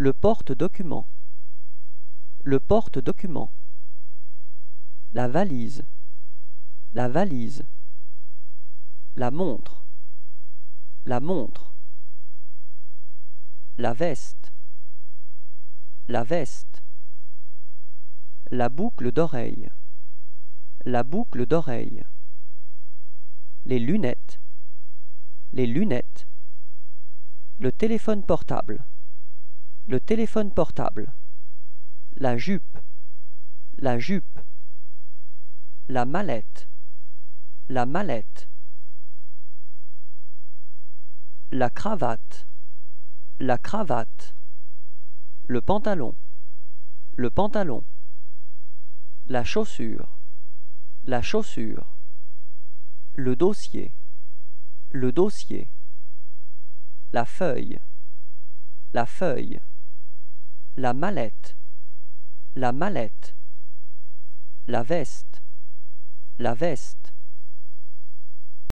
Le porte-document. Le porte-document. La valise. La valise. La montre. La montre. La veste. La veste. La boucle d'oreille. La boucle d'oreille. Les lunettes. Les lunettes. Le téléphone portable. Le téléphone portable. La jupe. La jupe. La mallette. La mallette. La cravate. La cravate. Le pantalon. Le pantalon. La chaussure. La chaussure. Le dossier. Le dossier. La feuille. La feuille. La mallette. La mallette. La veste. La veste.